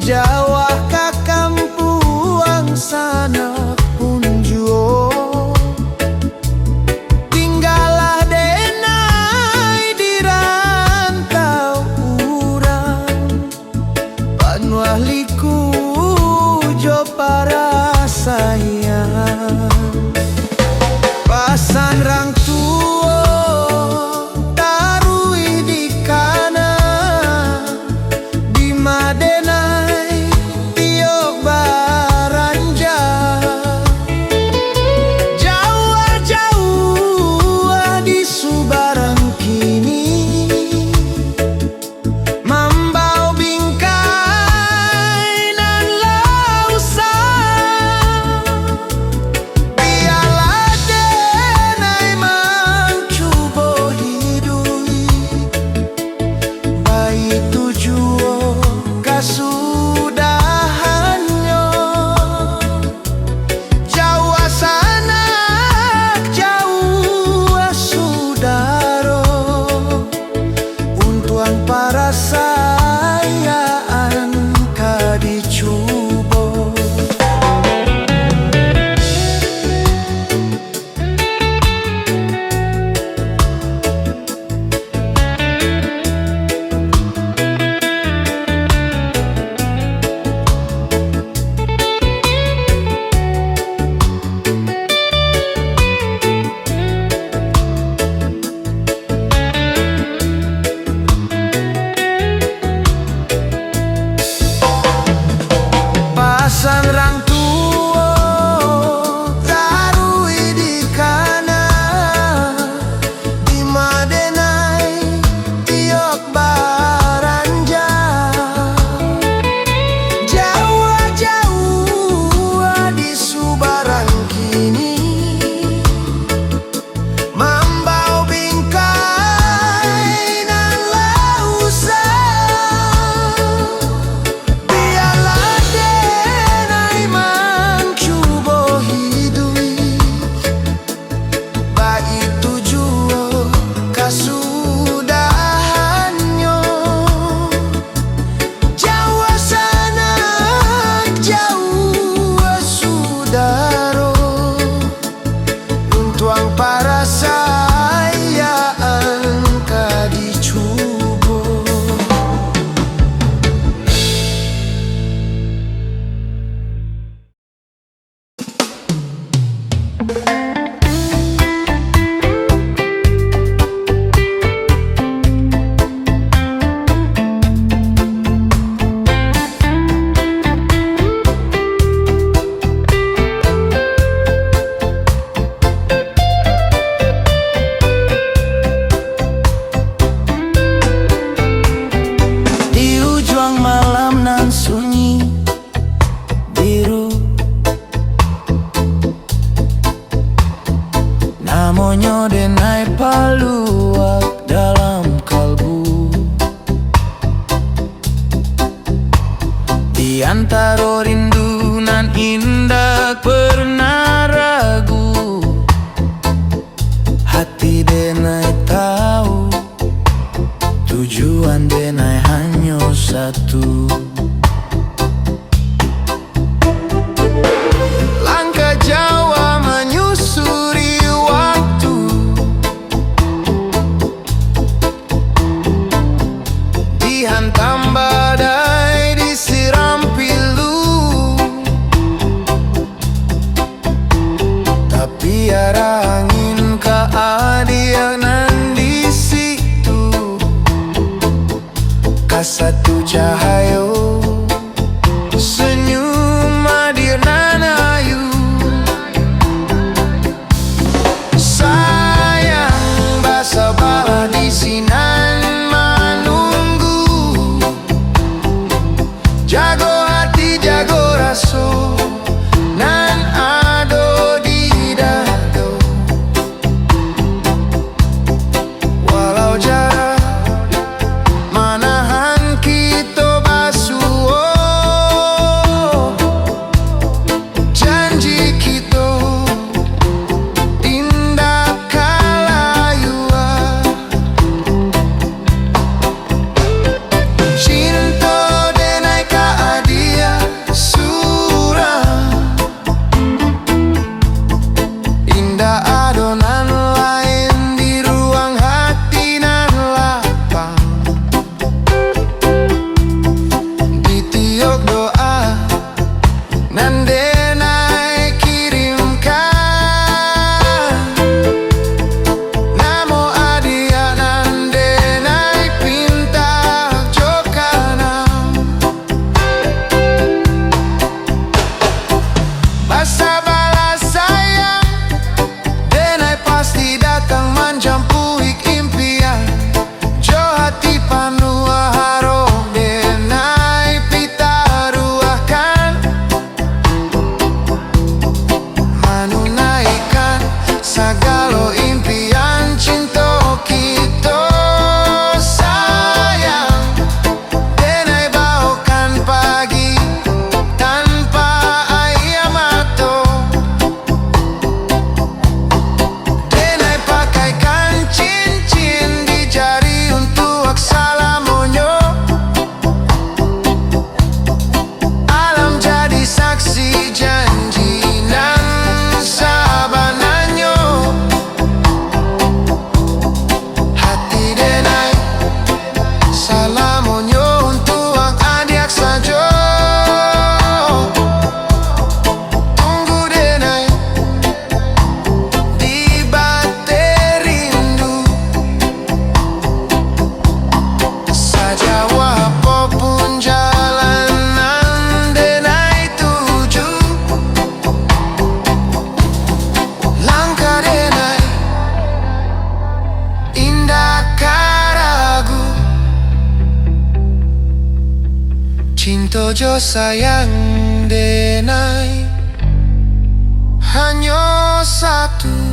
Jawa ka kampuang sana punjuo, tinggalah denai di rantau urang, panwahliku jo para sayang. Pasan rang tuo tarui di kana, di madenai tiok baranja. Jauh-jauh di subarang kini, mambau bingkai nan lausa. Biarlah denai mancubo hidui, bayi tujuo kasudahannya. Jawa sana jauh sudaro, untuang para sayaan kadicubo. Pasan rang tuo tarui di kana, di madenai tiok baranja. Jauh-jauh di subarang kini, mambau bingkai nan lausa. Biarlah denai mancubo hidui, bayi tujuo kasudahannya. Jawa sana jauh sudaro, untuang para sayaan kadicubo. Di ujung malam nan sunyi biru, namanya denai paluak dalam kalbu. Di antara rindu nan indah pernah ragu, hati denai tahu tujuan denai hanya satu. Langkah Jawa menyusuri waktu, dihantam badai disiram pilu, tapi ada angin keadianan di situ. Kasatu cahaya Cinta jo sayang denai hanya satu.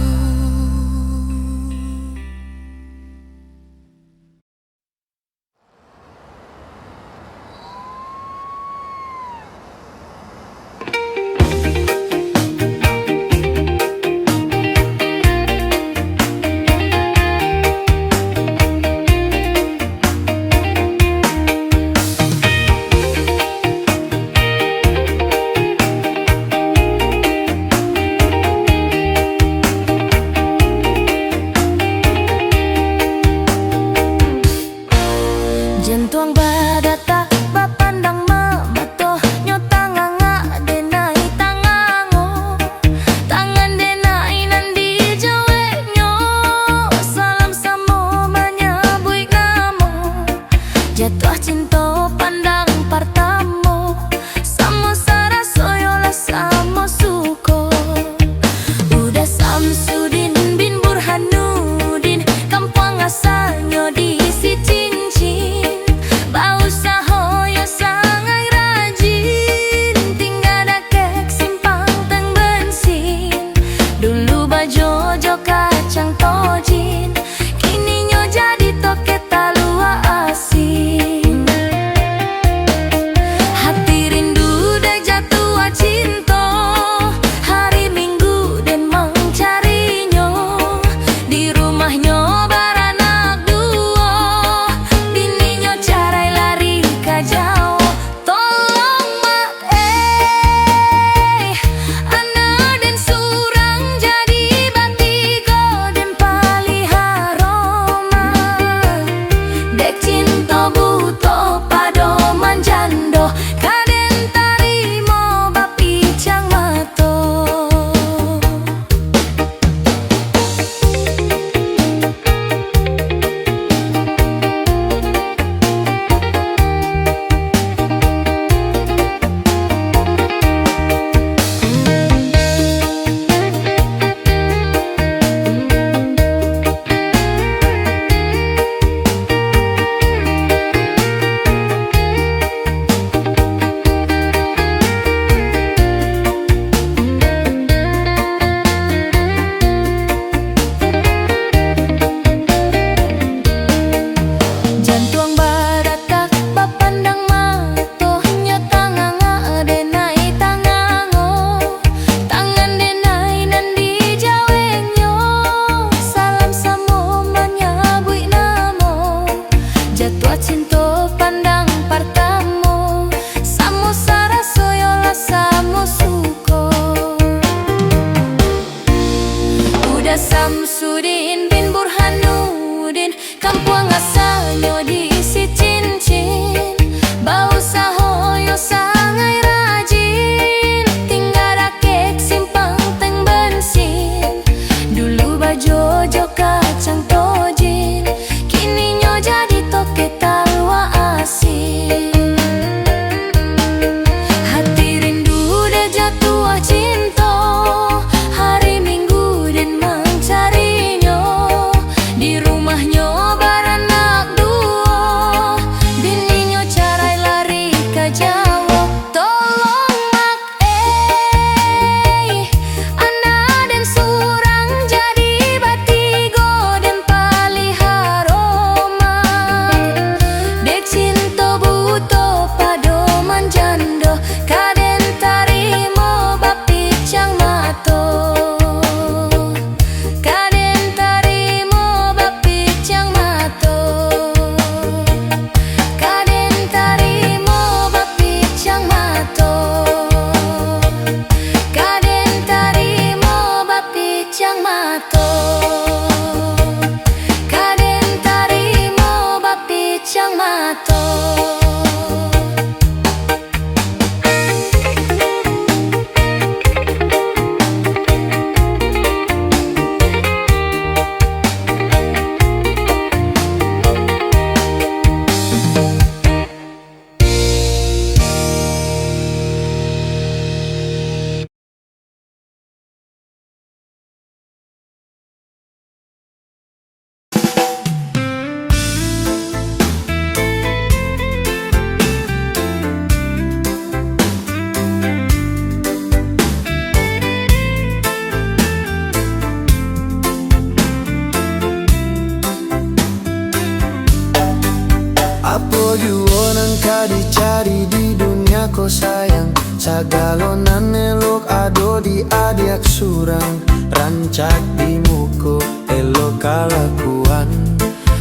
ko sayang sagalonan elok ado di adiak surang rancak di muko elok kalakuan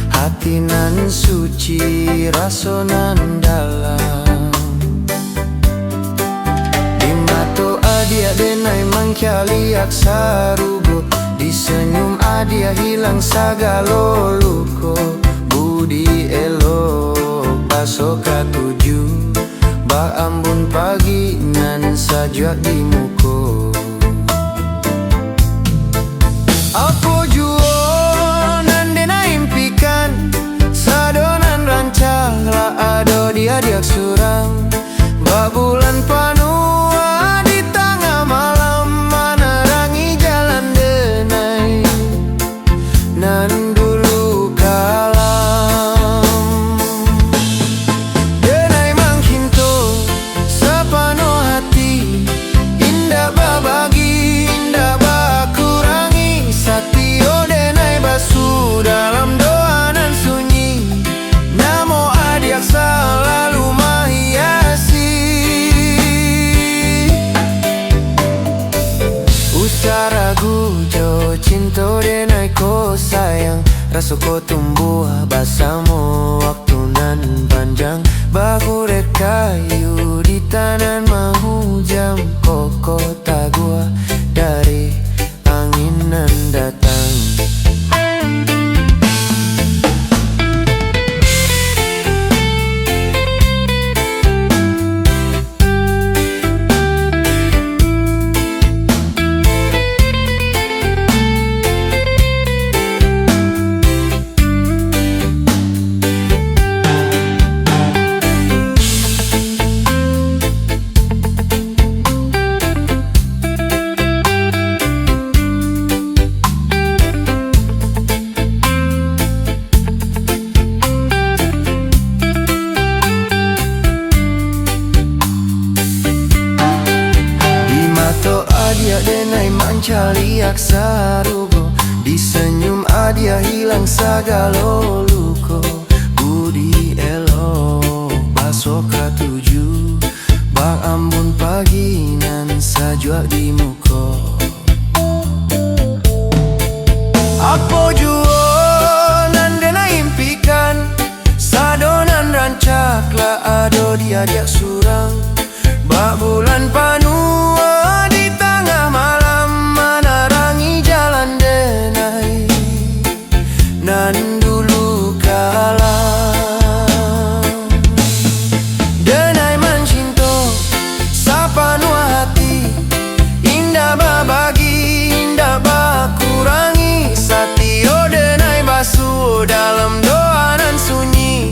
hati nan suci rasonan dalam di mato adia denai mangkyaliak sarugo di senyum adia hilang sagalo luko budi elok paso katuju ba ambun pagi nan sajak di muko apo juo nan dena impikan sadonan rancang la ado di adiak surang ba bulan panua di tengah malam menerangi jalan denai nan dulu kalam denai mangkinto sepenuh hati indah babagi indah bakurangi satio denai basu dalam doa nan sunyi namo adiak selalu menghiasi usaragu jo cinta denai ko sayang rasa ko tumbuh bersama waktu nan panjang bahu kayu di tanah mahu jam koko tagua dari angin nan datang adia denai mancaliak sarugo di senyum adia hilang sagalo luko budi elok baso katuju bang ambun pagi nan sajak di muko apo juo nan denai impikan sadonan rancak la ado di adiak surang ba bulan panua di tengah malam menerangi jalan denai nan dulu kalah denai mencinto sepenuh hati indah babagi indah bakurangi satio denai basu dalam doa nan sunyi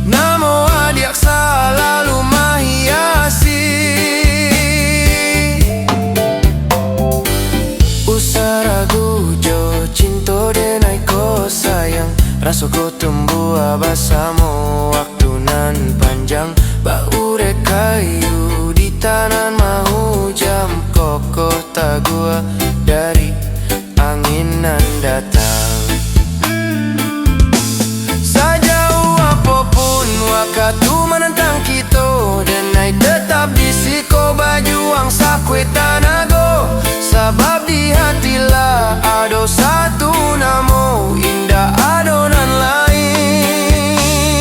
namo adiak selalu menghiasi usaragu jo cinta denai ko sayang rasa ko tumbuh bersama waktu nan panjang baure kayu di tanah mahu jam koko tagua dari angin nan datang sejauh apapun waktu menentang kita denai tetap di siko bajuang sakwe tanago sebab di hatilah ada satu namo indah adonan lain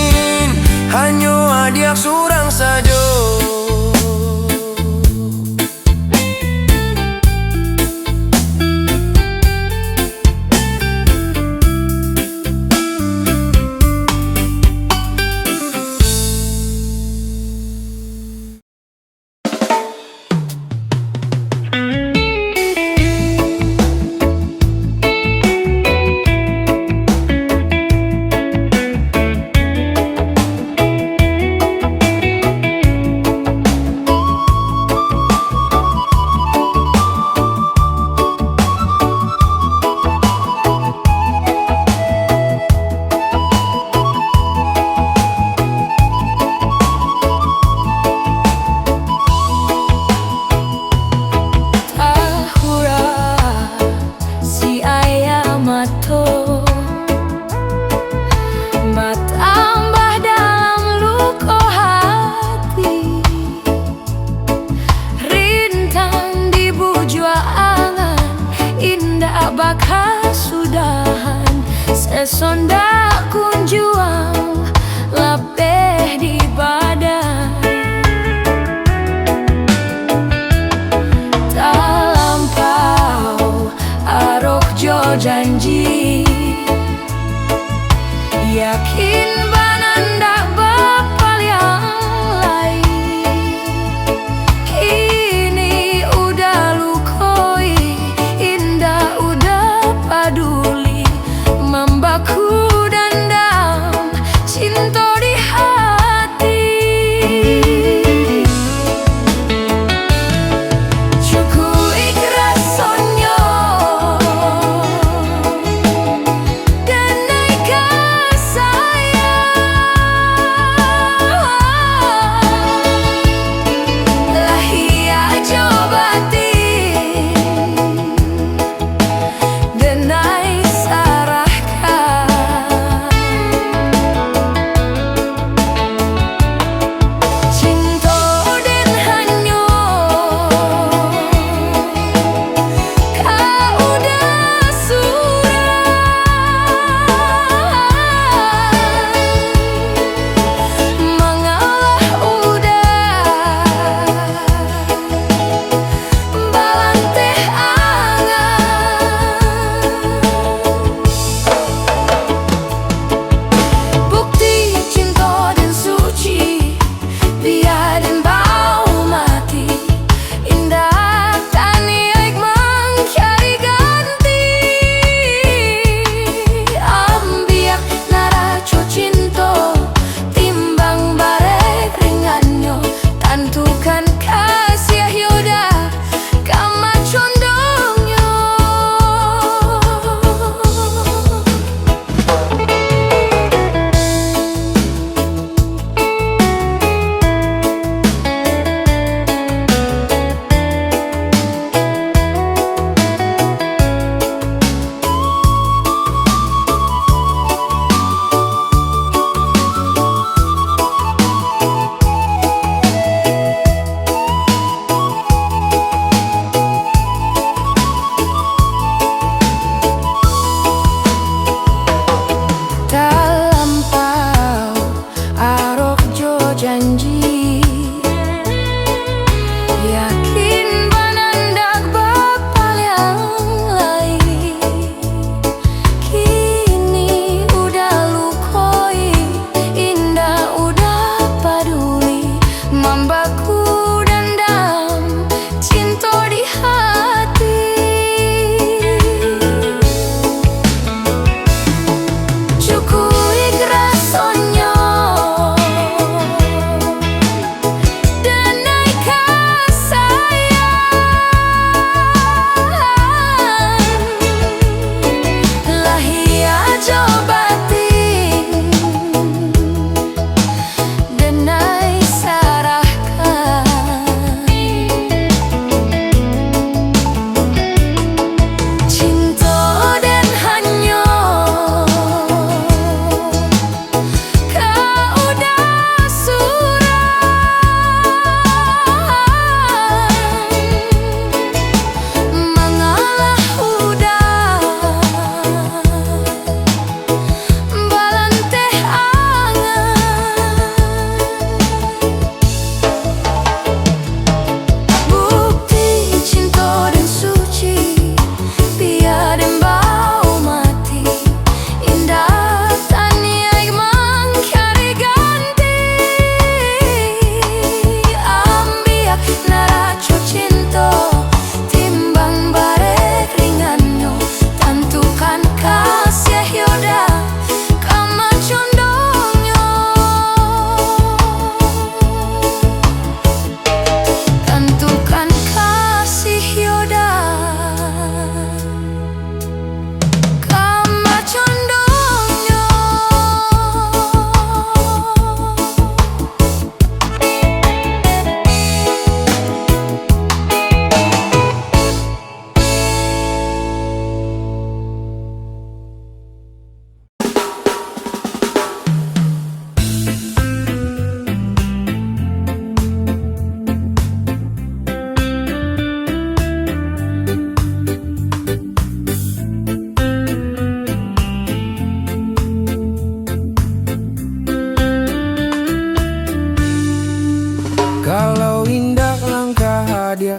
pesona kunjuang labeh di badan talampau aroh jo janji yakin bananda bapal yang lain kini udah lukoi indah udah paduli membaku dendam cinta di hati cuku ikhlas sonyo dan naik sayang lahia jobati dan naik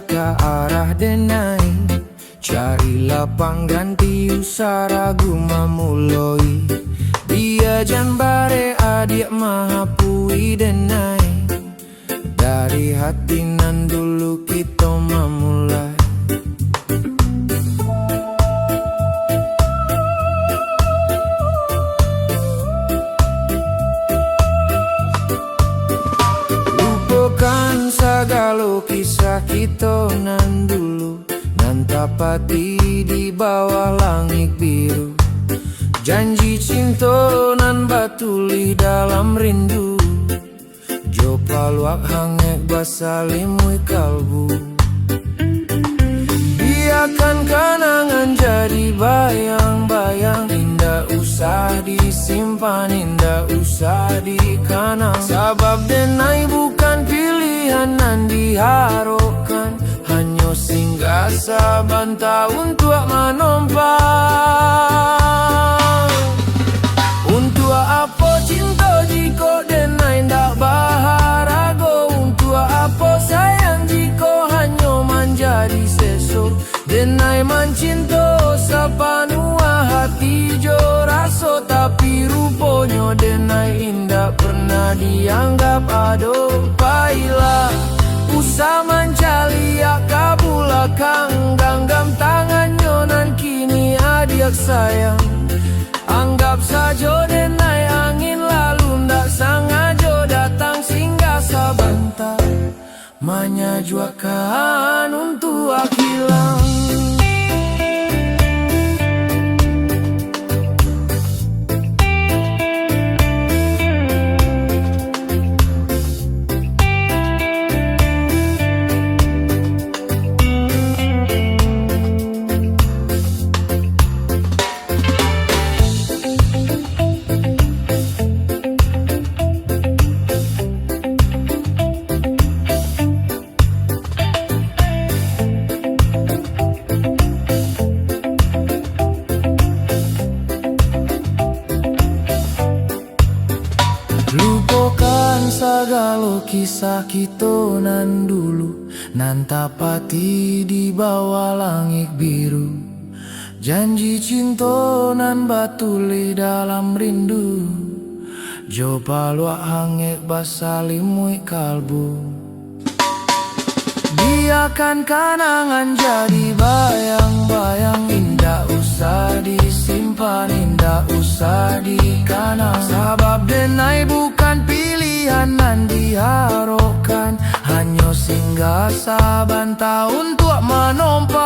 saja ke arah denai. Carilah pangganti usah ragu memulai. Dia jambare adik mahapui denai. Dari hati nan dulu kita memulai. Lupakan segala kisah kita nan dulu, nan tapati di bawah langit biru. Janji cinta nan batuli dalam rindu. Jo paluak hangek basalimui kalbu. Biarkan kenangan jadi bayang-bayang. Indah usah disimpan, indah usah dikenang. Sabab denai bukan pilihan nan diharapkan. Hanya singgah saban tahun tua menompang. Untuk apa cinta jika denai ndak baharago. Untuk apa sayang jika hanya menjadi seso. Denai mencinta sepenuh hati jo raso. Tapi rupanya denai indah pernah dianggap ado. Baiklah usah mencari kabulakang. Genggam tangannya nan kini adik sayang. Anggap saja denai angin lalu ndak sengaja datang singgah sebentar. Menyajuakan untuk hilang. Lupakan segala kisah kita nan dulu, nan tapati di bawah langit biru. Janji cinta nan batuli dalam rindu. Jo paluak hangek basalimui kalbu. Biarkan kenangan jadi bayang-bayang. Indah usah disimpan, indah usah dikenang. Sabab denai bukan pilihan nan diharapkan. Hanya singgah saban tahun tua menompang.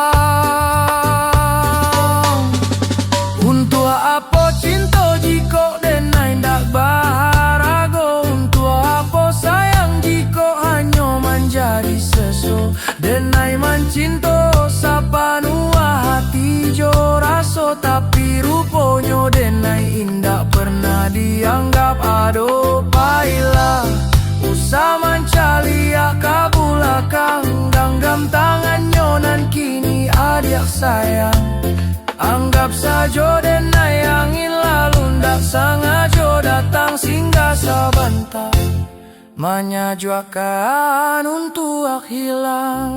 Untuk apa cinta jika denai ndak baharago. Untuk apa sayang jika hanya menjadi seso. Denai mencinta sepenuh hati jo raso. Tapi rupanya denai indah pernah dianggap ado. Baiklah usah mencari kabulakang. Genggam tangannya nan kini adik sayang. Anggap saja denai angin lalu ndak sengaja datang singgah sebentar. Menyajuakan untuk hilang.